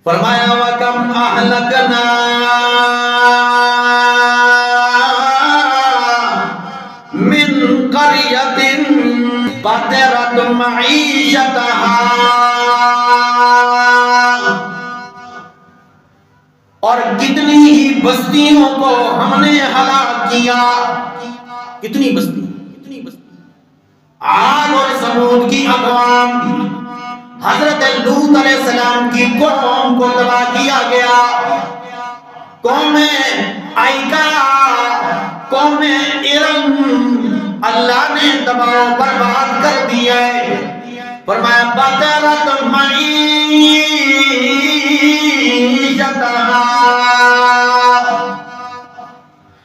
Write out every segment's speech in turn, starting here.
فرمایا وَكَمْ أَهْلَكْنَا مِنْ قَرْيَةٍ بَطِرَتْ مَعِيشَتَهَا، اور کتنی ہی بستیوں کو ہم نے ہلاک کیا. کتنی بستی؟ عاد اور ثمود کی اقوام، حضرت لوط علیہ السلام کی قوم کو تباہ کیا گیا. قوم ایکا، قوم ارم اللہ نے تباہ و برباد کر دیا ہے. فرمایا بطرت معیشتہا،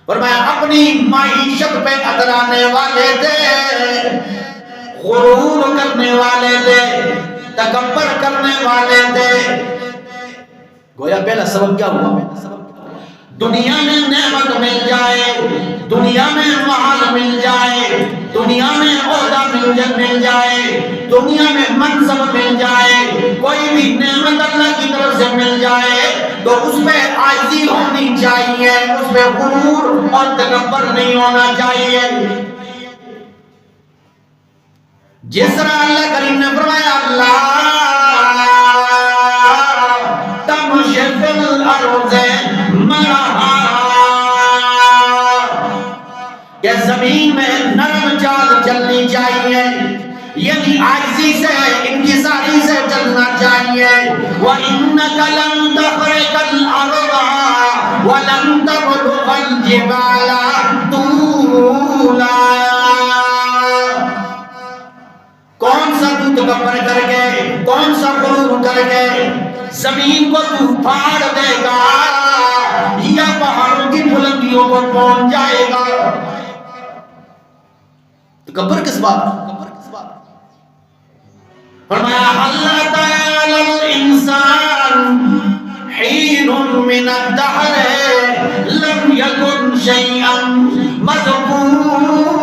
فرمایا اپنی معیشت پہ اترانے والے تھے، غرور کرنے والے تھے، تکبر کرنے والے تھے. گویا پہلا سبب کیا ہوا؟ دنیا میں نعمت مل جائے، دنیا میں مال مل جائے، دنیا میں عہدہ مل جائے، دنیا میں منصب مل جائے، کوئی بھی نعمت اللہ کی طرف سے مل جائے تو اس پہ عاجزی ہونی چاہیے، اس پہ غرور اور تکبر نہیں ہونا چاہیے. جس طرح اللہ کریم نے فرمایا اللہ تمشی فی الارض مرحا، کہ زمین میں نرم چال چلنی چاہیے، یعنی عاجزی سے انکساری سے چلنا چاہیے. وَإِنَّكَ لَن تَخْرِقَ الْأَرْضَ وَلَن تَبْلُغَ الْجِبَالَ طُولًا. کون سا تو تکبر کر کے، کون سا غرور کر کے زمین کو تو پھاڑ دے گا یا پہاڑوں کی بلندیوں کو پہنچ جائے گا؟ تکبر کس بات؟ فرمایا اللہ تعالی الانسان حین من الدہر لم یکن شیئا مذکورا.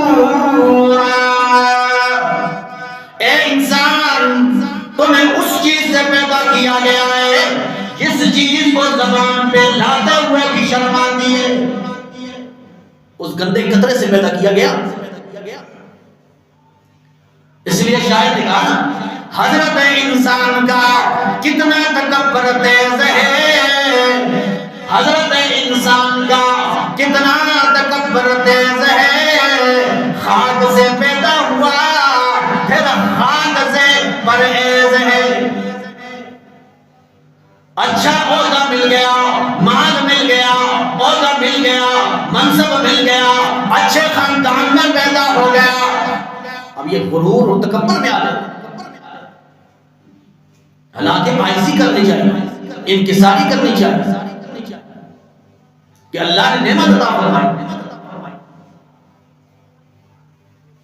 اے انسان، تمہیں اس چیز سے پیدا کیا گیا ہے جس چیز کو زبان پہ لاتے ہوئے بھی شرم آتی ہے. اس گندے قطرے سے پیدا کیا گیا. اس لیے شاید نے کہا حضرت انسان کا کتنا تکبر تیز ہے، حضرت انسان کا کتنا تکبر تیز ہے. خاک سے پیدا ہوا پھر خاک سے پرہیز ہے. اچھا عہدہ مل گیا، مال مل گیا، عہدہ مل گیا، منصب مل گیا، اچھے خاندان میں پیدا ہو گیا، اب یہ غرور اور تکبر میں آ جائے. حالانکہ عاجزی کرنی چاہیے، انکساری کرنی چاہیے کہ اللہ نے نعمت عطا فرمائی.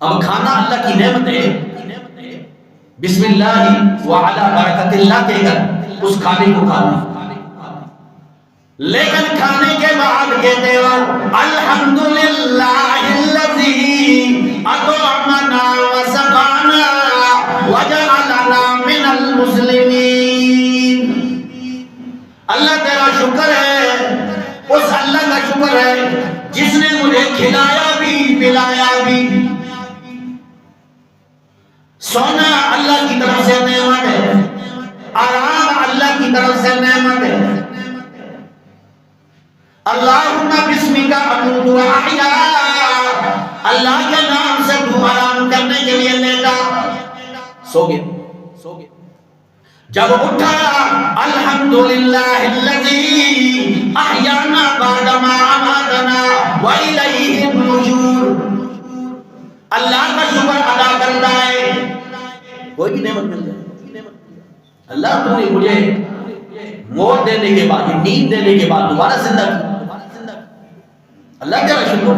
اب کھانا اللہ کی نعمت ہے، بسم اللہ وعلی برکت اللہ کہہ کر اس کھانے کو کھانا، لیکن کھانے کے بعد کہتے ہو الحمدللہ الذی اطعمنا وسقانا وجعلنا من المسلمین. اللہ تیرا شکر ہے، اس اللہ کا شکر ہے جس نے مجھے کھلایا بھی پلایا بھی. سونا اللہ کی طرف سے نعمت ہے، آرام اللہ کی طرف سے نعمت ہے. اللہم بسمک اموت واحیا، اللہ کے نام سے تو آرام کرنے کے لیے لیٹا، سو گیا. جب اٹھا الحمدللہ الذی احیانا بعد ما اماتنا والیہ النشور. اللہ کا شکر ادا کرتا ہے. کوئی بھی نعمت مل جائے، اللہ تو نے مجھے موت دینے کے بعد، نیند دینے کے بعد دوبارہ زندہ کیا، اللہ کیا شکر.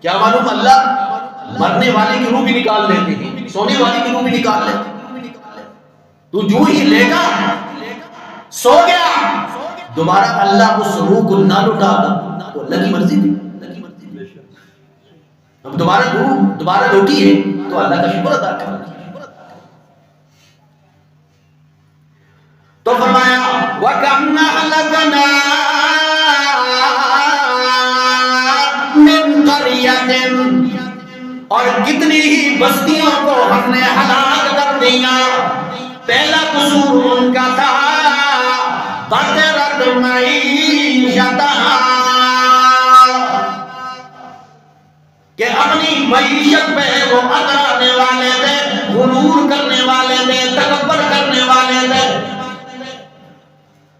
کیا معلوم اللہ مرنے والے کی روح بھی نکال لیتے ہیں، سونے والے کی روح بھی نکال لیتے. تو جو ہی لے گا سو گیا، دوبارہ اللہ اس روح کو نہ لوٹا، وہ اللہ کی مرضی تھی. اب دوبارہ لوٹی ہے تو اللہ کا شکر ادا کرنا. تو فرمایا اہلکنا من قریۃ، اور کتنی ہی بستیوں کو ہم نے ہلاک کر دیا. پہلا قصور ان کا تھا بطرت معیشتہا، کہ اپنی معیشت پہ وہ اترانے والے تھے، غرور کرنے والے تھے، تکبر کرنے والے تھے.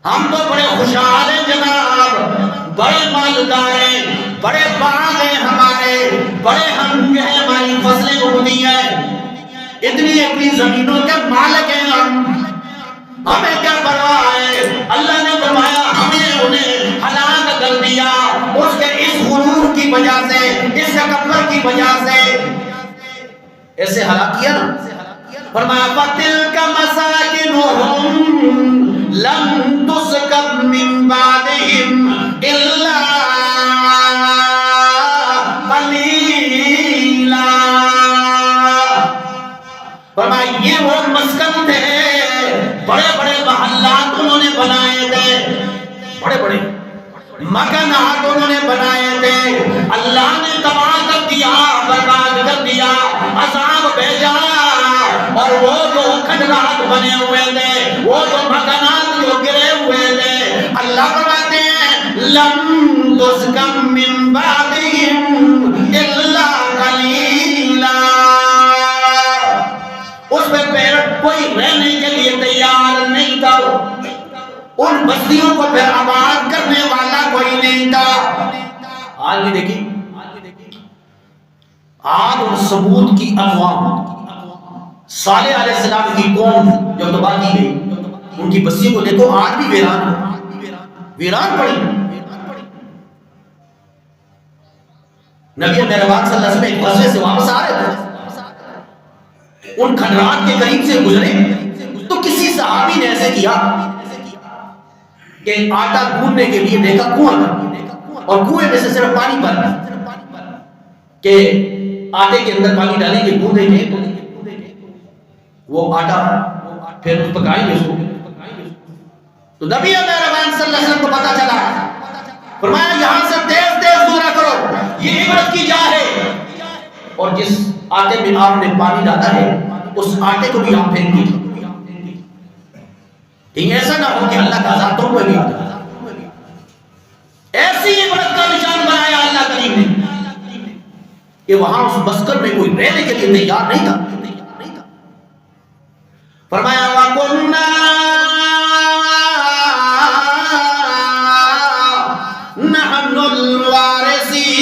ہم تو بڑے خوشحال ہیں جناب، بڑے مالدار ہیں، بڑے باغ ہیں ہمارے، بڑے ہم ہیں، ہماری فصلیں اگتی ہیں، اتنی اتنی زمینوں کے مالک ہیں ہم، ہمیں کیا پرواہ ہے. اللہ نے فرمایا ہمیں انہیں ہلاک کر دیا اس کے اس غرور کی وجہ سے، اس تکبر کی وجہ سے. ایسے ہلاک کیا نا. فرمایا فَتِلْكَ مَسَاكِنُهُمْ لَمْ تُسْكَنْ مِنْ بَعْدِهِمْ إِلَّا قَلِيلًا. فرمایا یہ وہ مسکن تھے، بڑے بڑے محلات انہوں نے بنائے تھے، بڑے بڑے مکانات انہوں نے بنائے تھے. اللہ نے تباہ کر دیا، برباد کر دیا، عذاب بھیجا. اور وہ جو کھنڈرات بنے ہوئے تھے، وہ جو مکانات جو گرے ہوئے تھے، اللہ فرماتے ہیں لم تسکن من بعدہم الا قلیلا، اس پہ کوئی رہنے کے لیے تیار نہیں تھا. ان بستیوں کو پھر آباد کرنے والا کوئی نہیں تھا. آج بھی دیکھیں عاد اور سمود کی اقوام، صالح علیہ السلام کی قوم جو تباہ کی گئی، ان کی بستیوں کو دیکھو آج بھی ویران پڑی. نبی مہربان صلی اللہ علیہ وسلم ایک غزوے سے واپس آ رہے تھے، ان کھنڈرات کے قریب سے گزرے تو کسی صحابی نے ایسے کیا کہ آٹا گوندنے کے لیے دیکھا کنواں تھا، اور کنویں میں سے صرف پانی بھرا کہ آٹے کے اندر پانی ڈالیں گے، گوندیں گے وہ آٹا پھر پکائیں گے اس کو. تو نبی مہربان صلی اللہ علیہ وسلم کو پتا چلا، فرمایا یہاں سے تیز تیز گزرا کرو، یہ عبرت کی جا ہے. اور جس آٹے میں آپ نے پانی ڈالا ہے اس آٹے کو بھی آپ پھینک دیجیے، کہیں ایسا نہ ہو کہ اللہ کا عذاب تم کو بھی آ جائے. ایسی عبرت کا نشان بنایا اللہ کریم نے کہ وہاں اس مسکن میں کوئی رہنے کے لیے تیار نہیں تھا. فرمایا وَكُنَّا نَحْنُ الْوَارِثِينَ،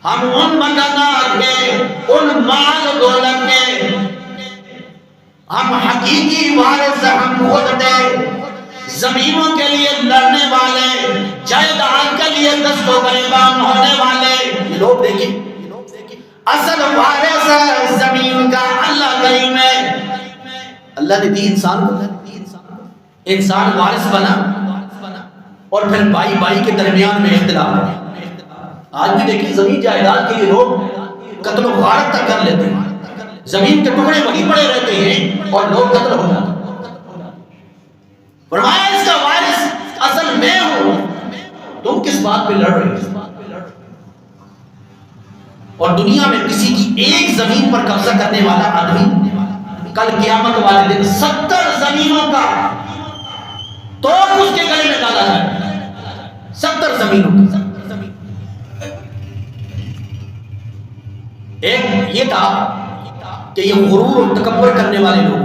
ہم ان مکانات کے، ان مال دولت کے ہم حقیقی وارث، ہم خود تھے. زمینوں کے لیے لڑنے والے، جائیداد کے لیے دست و گریبان ہونے والے یہ لوگ دیکھیں، اصل وارث زمین کا اللہ کریم ہے. اللہ نے دی انسان کو، انسان وارث بنا، اور پھر بھائی بھائی کے درمیان میں اختلاف. آج بھی دیکھیں زمین جائیداد کے لیے لوگ قتل و غارت تک کر لیتے ہیں، زمین کے ٹکڑے وہیں پڑے رہتے ہیں اور لوگ قتل ہو جاتے ہیں. فرمایا اس کا وارث اصل میں ہوں، تم کس بات پہ لڑ رہے ہو؟ اور دنیا میں کسی کی ایک زمین پر قبضہ کرنے والا آدمی کل قیامت والے دن 70 زمینوں کا توڑ اس کے گلے میں ڈالا جائے. 70 زمینوں کا. ایک یہ تھا کہ یہ غرور اور تکبر کرنے والے لوگ،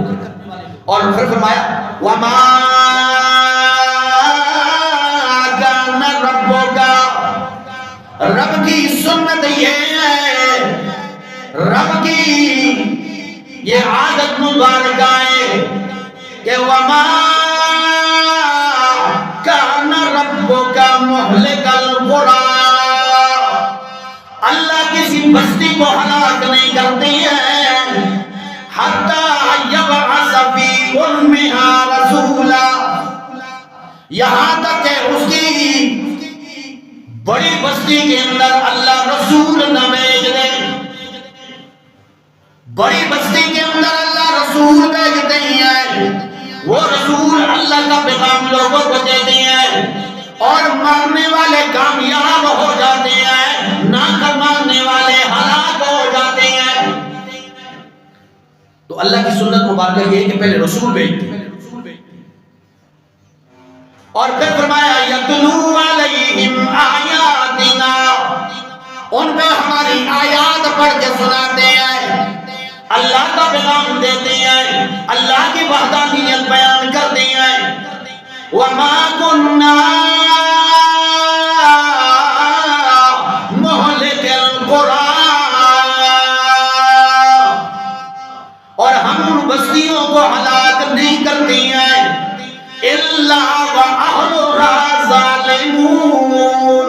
اور پھر فرمایا وَمَا كَانَ رَبُّكَ، رب کی سنت یہ ہے، رب کی یہ عادت مبارکہ ہے کہ وَمَا كَانَ رَبُّكَ مُهْلِكَ الْقُرَىٰ، اللہ کسی بستی کو ہلاک نہیں کرتی ہے حَتَّى يَبْعَثَ فِي أُمِّهَا رَسُولًا، یہاں تک کہ اس کی بڑی بستی کے اندر اللہ رسول نہ بھیج دے. بڑی بستی کے اندر اللہ رسول بھیجتے ہیں، وہ رسول اللہ کا پیغام لوگوں کو دیتی ہیں اور ماننے والے کامیاب ہو جاتے ہیں، نافرماننے والے ہلاک ہو جاتے ہیں۔ تو اللہ کی سنت مبارکہ یہ ہے کہ پہلے رسول بھیجتے ہیں اور پھر فرمایا یتلو علیہم آیاتنا، ان پہ ہماری آیات پڑھ کے سناتے ہیں، اللہ کا پیغام دیتے ہیں، اللہ کی وحدانیت بیان کرتے ہیں۔ وما كنا مہلک القرى، اور ہم بستیوں کو ہلاک نہیں کرتے ہیں الا واہلها ظالمون،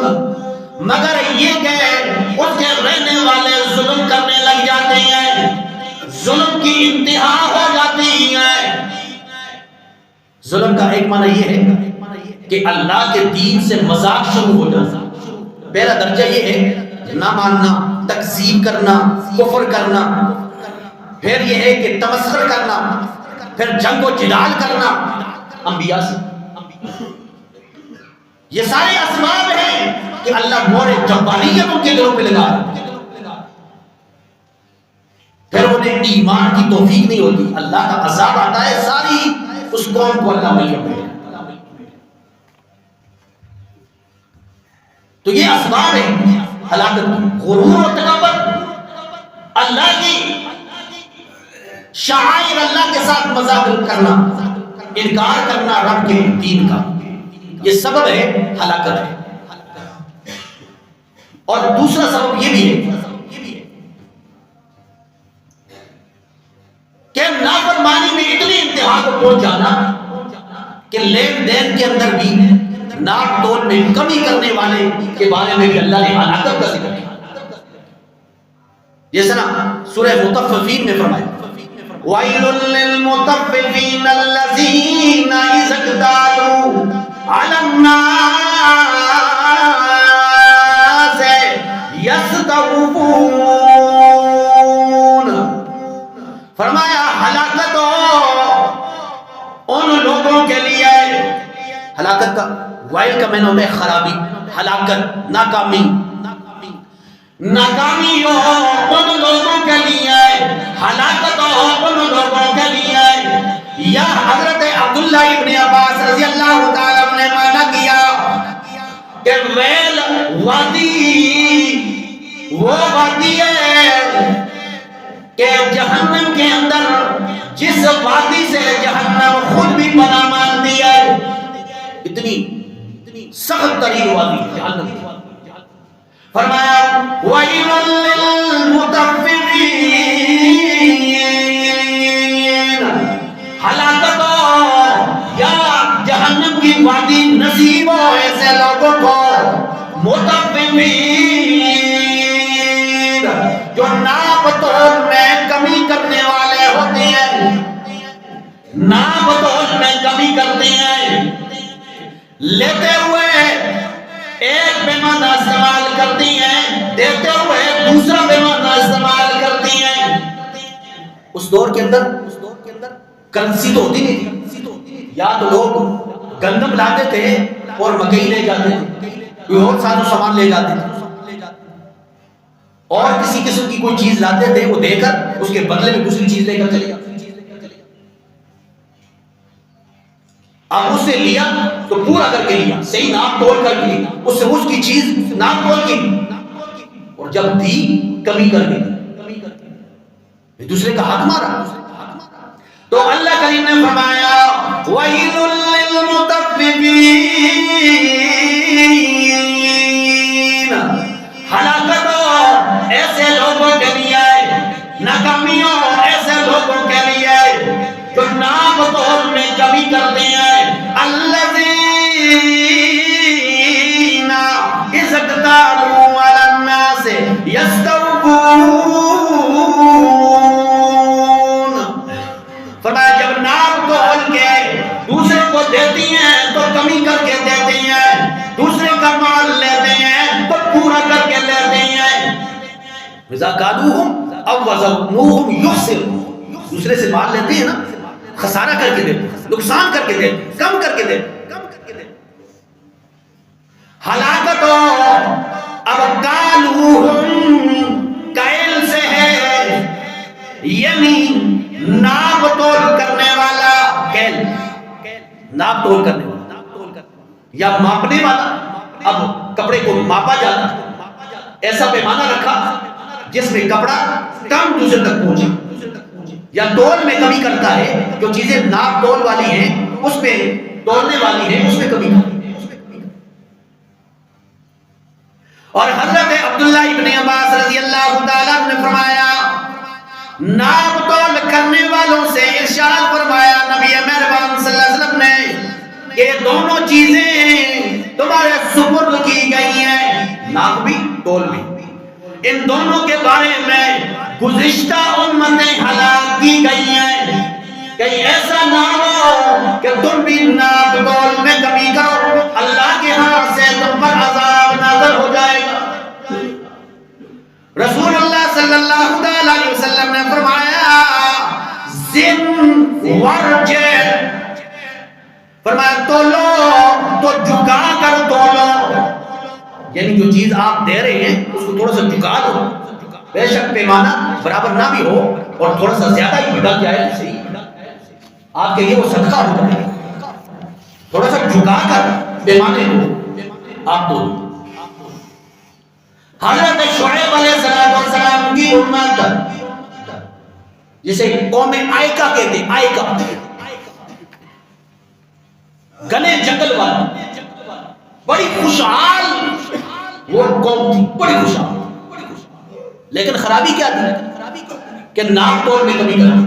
مگر یہ کہ اس کے رہنے والے ظلم کرنے لگ جاتے ہیں، ظلم کی انتہا ہو جاتی ہے۔ ظلم کا ایک معنی یہ ہے کہ اللہ کے دین سے مذاق شروع ہو جاتا، پہلا درجہ یہ ہے نہ ماننا، تکذیب کرنا، کفر کرنا، پھر یہ ہے کہ تمسخر کرنا، پھر جنگ و جدال کرنا انبیاء سے۔ یہ سارے اسباب ہیں کہ اللہ مور جباریت ان کے دلوں پہ لگا رہا، پھر انہیں ایمان کی توفیق نہیں ہوتی، اللہ کا عذاب آتا ہے، ساری اس قوم کو اللہ ملک ہے۔ تو یہ اسباب ہے ہلاکت، غرور و تکبر، اللہ کی شعائر اللہ کے ساتھ مذاق کرنا، انکار کرنا رب کے دین کا، یہ سبب ہے ہلاکت ہے۔ اور دوسرا سبب یہ بھی ہے کہ نافرمانی میں اتنی انتہا کو پہنچ جانا کہ لین دین کے اندر بھی ناپ تول میں کمی کرنے والے کے بارے میں بھی اللہ نے ہلاکت کا ذکر کیا، جیسا نا سورہ مطففین میں فرمایا وَيْلٌ لِّلْمُطَفِّفِينَ الَّذِينَ إِذَا اكْتَالُوا عَلَى النَّاسِ يَسْتَوْفُونَ، فرمایا ہلاکت ہو ان لوگوں کے لیے، ہلاکت کا وائل کا معنی ہوتا ہے خرابی، ہلاکت، ناکامی، ناکامی ہو ان لوگوں کے لیے، ہلاکت ہو ان لوگوں کے لیے۔ یا حضرت عبداللہ ابن عباس رضی اللہ تعالیٰ نے معنی کیا کہ ویل وادی وہ وادی ہے کہ جہنم کے اندر جس وادی سے جہنم خود بھی پناہ مانتی ہے، اتنی سخت ترین وادی جہنم۔ فرمایا وَيْلٌ لِّلْمُطَفِّفِينَ، ہلاکت ہو یا جہنم کی وادی نصیب ہو ایسے لوگوں کو، مطففین جو ناپ تول میں کمی کرنے والے ہوتے ہیں، ناپ تول میں کمی کرتے ہیں، لیتے ہوئے ایک پیمانہ استعمال کرتی ہیں، دیتے ہوئے دوسرا پیمانہ استعمال کرتی ہیں۔ اس دور کے اندر کرنسی تو ہوتی نہیں تھی، یا تو لوگ گندم لاتے تھے اور مکئی لے جاتے تھے، کوئی اور سارا سامان لے جاتے تھے، اور کسی قسم کی کوئی چیز لاتے تھے، وہ دے کر اس کے بدلے میں دوسری چیز لے کر چلے جاتے۔ اب اس سے لیا تو پورا کر کے لیا، صحیح ناپ تول کر کے لیا، اس سے اس کی چیز ناپ تول کی، اور جب دی کمی کر دی، دوسرے کا حق مارا۔ تو اللہ کریم نے فرمایا وَيْلٌ لِّلْمُطَفِّفِينَ، ہلاکت ہو ایسے لوگوں کے لیے، ناکامی ہو ایسے لوگوں کے لیے جو ناپ تول میں کمی کرتے ہیں، الَّذِينَ إِذَا اكْتَالُوا عَلَى النَّاسِ يَسْتَوْفُونَ، فرمایا جب ناپ تول کے دوسرے کو دیتی ہیں تو کمی کر کے دیتی ہیں، دوسرے کا مال لیتے ہیں تو پورا کر کے لیتے ہیں۔ إِذَا كَالُوهُمْ أَوْ وَزَنُوهُمْ يُخْسِرُونَ، دوسرے سے مال لیتے ہیں نا، خسارہ کر کے دیتے، نقصان کر کے دیتے، کم کر کے دیتے۔ ہلاکت اب کالوہم کائل سے ہے، یعنی ناپ تول کرنے والا، کیل ناپ تول کرنے والا یا ماپنے والا۔ اب کپڑے کو ماپا جاتا، ایسا پیمانہ رکھا جس میں کپڑا کم دوسرے تک پہنچے، یا تول میں کمی کرتا ہے، جو چیزیں ناپ تول والی ہیں اس میں تولنے والی ہیں اس میں کمی کرتا ہے۔ اور حضرت عبداللہ ابن عباس رضی اللہ تعالیٰ نے فرمایا، ناپ تول کرنے والوں سے ارشاد فرمایا نبی مہربان صلی اللہ علیہ وسلم نے کہ دونوں چیزیں تمہارے سپرد کی گئی ہیں، ناپ بھی تول بھی، ان دونوں کے بارے میں گزشتہ امتیں ہلاک کی گئی ہیں، کہیں ایسا نہ ہو کہ تم بھی ناپ تول میں کمی کرو، اللہ کے ہاں سے تم پر عذاب نازل ہو جائے گا۔ رسول اللہ صلی اللہ علیہ وسلم نے فرمایا زن ورجع، فرمایا تولو تو جھکا کر تولو، یعنی جو چیز آپ دے رہے ہیں اس کو تھوڑا سا جھکا دو، بے شک پیمانہ برابر نہ بھی ہو اور تھوڑا سا زیادہ ہی بڑھ جائے تو صحیح، آپ کے لیے وہ صدقہ ہو جائے، تھوڑا سا جھکا کر پیمانے کو آپ دو۔ حضرت شعیب علیہ السلام کی امت جسے قوم آئکہ کہتے ہیں، آئکہ گنے جنگل والی بڑی خوشحال وہ قوم تھی، بڑی خوشحال، لیکن خرابی کیا تھی کہ ناپ تول میں کمی کرتی۔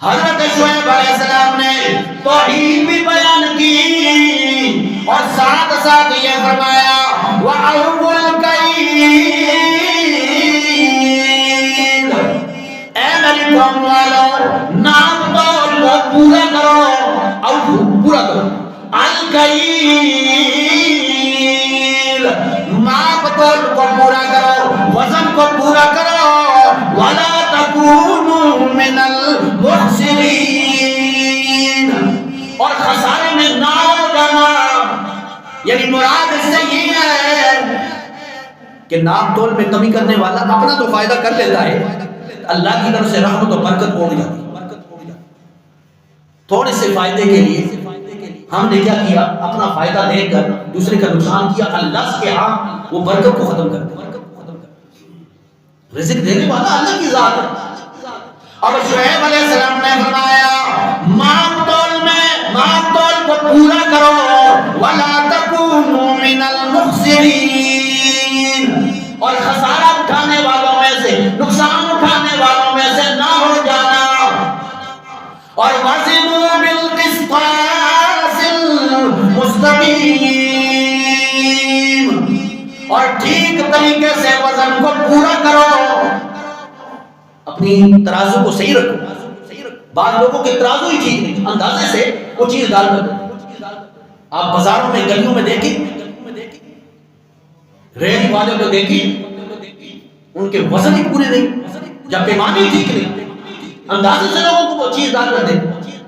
حضرت شعیب علیہ السلام نے توحید بھی بیان کی اور ساتھ ساتھ یہ فرمایا وَأَوْفُوا الْكَيْلَ، اے میری قوم والو ناپ تول کو پورا کرو، اوفو پورا کرو، الکیل ماپ تول کو پورا کرو، وزن کو پورا کرو، وَلَا تَكُونُوا مِنَ الْمُخْسِرِينَ، اور خسارے میں نہ ہو جانا، یعنی مراد اس سے یہ ہے کہ ناپ تول میں کمی کرنے والا اپنا تو فائدہ کر لیتا ہے، اللہ کی طرف سے رحمت و برکت اڑ جاتی ہے۔ تھوڑے سے فائدے کے لیے ہم نے کیا کیا، اپنا فائدہ دے کر دوسرے کا نقصان کیا، اللہ کے ہاں وہ برکت کو ختم کر دے۔ رزق دینے والا اللہ کی ذات ہے۔ اب شعیب علیہ السلام نے فرمایا ماپ تول کو پورا کرو، وَلَا تَكُونُوا مِنَ الْمُخْسِرِينَ، اور خسارہ اٹھانے والوں میں سے، نقصان اٹھانے والوں میں سے نہ ہو جانا، اور وَزِنُوا بِالْقِسْطَاسِ الْمُسْتَقِيمِ، اور ٹھیک طریقے سے وزن کو پورا کرو، اپنی ترازو کو صحیح رکھو۔ بعض لوگوں کے ترازو ہی ٹھیک نہیں، اندازے سے وہ چیز ڈال کر آپ بازاروں میں گلیوں میں دیکھیں، ریڑھی والوں کو دیکھیں، ان کے وزن ہی پورے نہیں یا پیمانے ہی ٹھیک نہیں، اندازے سے لوگوں کو وہ چیز ڈال کر دیں،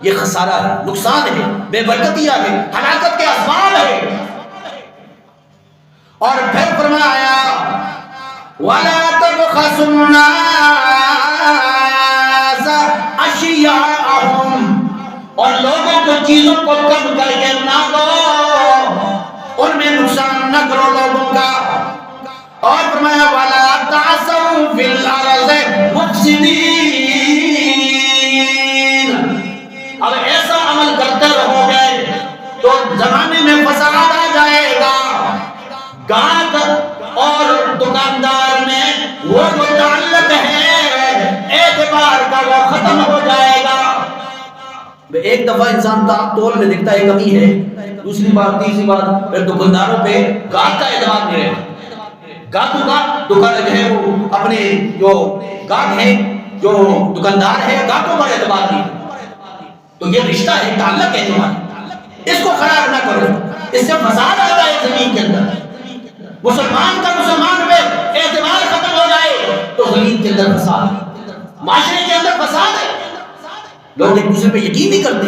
یہ خسارہ ہے، نقصان ہے، بے برکتیاں ہے، ہلاکت کے اسباب ہے۔ اور پھر فرمایا وَلَا تَبْخَسُوا النَّاسَ أَشْيَاءَهُمْ، اور لوگوں کو چیزوں کو کم کر کے نہ دو، ان میں نقصان نہ کرو لوگوں کا۔ اور فرمایا وَلَا تَعْثَوْا فِي الْأَرْضِ مُفْسِدِينَ، اب ایسا عمل کرتے رہو گے تو زمانے میں فساد آ جائے گا، گاہک اور دکاندار میں وہ جو تعلق ہے اعتبار کا وہ ختم ہو جائے گا۔ ایک دفعہ انسان تاپ تول میں دیکھتا ہے کمی ہے، دوسری بار تیسری بار پھر دکانداروں پہ گاہک کا اعتبار نہیں رہے، گاہکوں کا دکان جو ہے وہ اپنے جو گاہک ہے جو دکاندار ہے گاہکوں پر اعتبار نہیں، تو یہ رشتہ ہے، تعلق ہے تمہارا، اس کو خراب نہ کرو، اس سے فساد آتا ہے زمین کے اندر۔ مسلمان کا مسلمان پہ اعتبار ختم ہو جائے تو زمین کے اندر فساد ہے، معاشرے کے اندر فساد ہے۔ لوگ ایک دوسرے پہ یقین نہیں کرتے.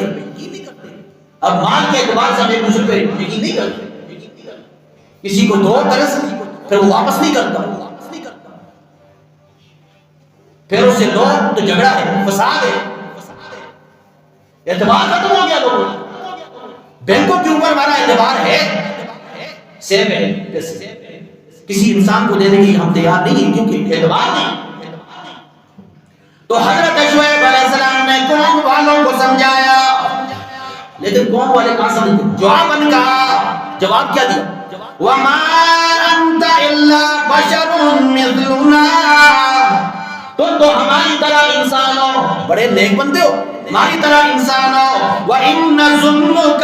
اب مال کے اعتبار سے ہم ایک دوسرے پہ یقین نہیں کرتے. کسی کو دو قرض پھر وہ واپس نہیں کرتا, پھر اسے لو تو جھگڑا ہے, فساد ہے, اعتبار ختم ہو گیا. لوگوں بینکوں کے اوپر ہمارا اعتبار ہے, سیب ہے, کسی انسان کو دینے کی ہم تیار نہیں ہیں کیونکہ اعتبار نہیں. تو حضرت شعیب علیہ السلام نے قوم والوں کو سمجھایا, لیکن قوم والے کہاں سمجھتے؟ جواباً کہا, جواب کیا دیا؟ وَمَا أَنْتَ إِلَّا بَشَرٌ مِثْلُنَا, تو ہماری طرح انسان ہو, بڑے نیک بندے ہو, ہماری طرح انسان ہو. وَإِنَّ ظُنُّكَ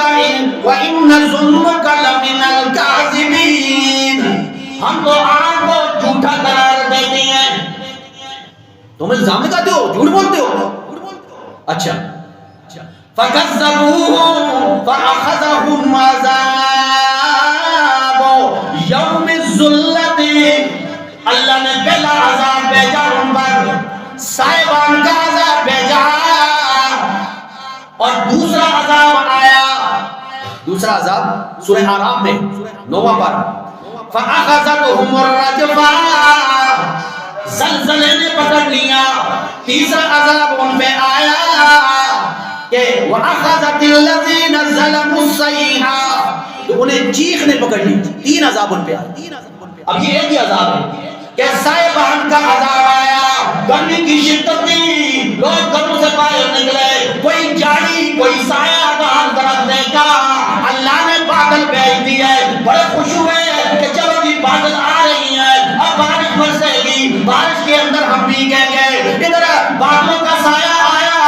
لَمِنَ الْكَاذِبِينَ, ہم تو آپ کو جھوٹا قرار دیتے ہیں. تم الزام لگاتے ہو, جھوٹ بولتے ہو. اچھا فَكَذَّبُوهُ فَأَخَذَهُمْ عَذَابُ يَوْمِ الظُّلَّةِ, اللہ نے پہلا عذاب بھیجا ان پر, سائبان کا عذاب بھیجا, اور دوسرا عذاب آیا. دوسرا عذاب سورہ اعراف میں 9واں پارہ, فَأَخَذَتْهُمُ الرَّجْفَةُ, زلزلے نے پکڑ لیا. تیسرا عذاب ان پہ آیا کہ وَأَخَذَتِ الَّذِينَ ظَلَمُوا الصَّيْحَةُ, تو انہیں چیخ نے پکڑ لی. 3 عذاب ان پہ آئے. اب یہ ایک ہی عذاب ہے کہ سائبان کا عذاب آیا, گرمی کی شدت تھی, لوگ گھروں سے باہر نکلے, کوئی جاڑی کوئی سایہ دار درخت دیکھا, اللہ نے بادل بھیج دیے, بڑے خوش ہوئے کہ چلو جی بادل آ رہی ہیں, اب بارش برسے گی, بارش کے اندر ہم بھیگیں گے. ادھر بادلوں کا سایہ آیا,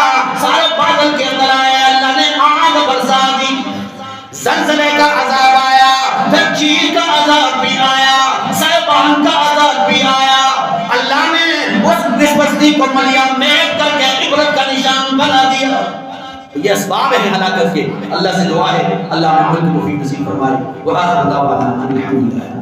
سارے بادل کے اندر آئے, اللہ نے آگ برسا دی. زلزلے کا عذاب آیا, پھر چیل کا عذاب بھی آیا, سائبان کا عذاب بھی آیا. اللہ نے اس بستی کو ملیام میٹ کر کے عبرت کا نشان بنا دیا. یہ اسباب ہے ہلاکت کے. اللہ سے دعا ہے اللہ ہمیں ملک کو فی نصیب فرمائے. وآخر دعوانا الحمدللہ.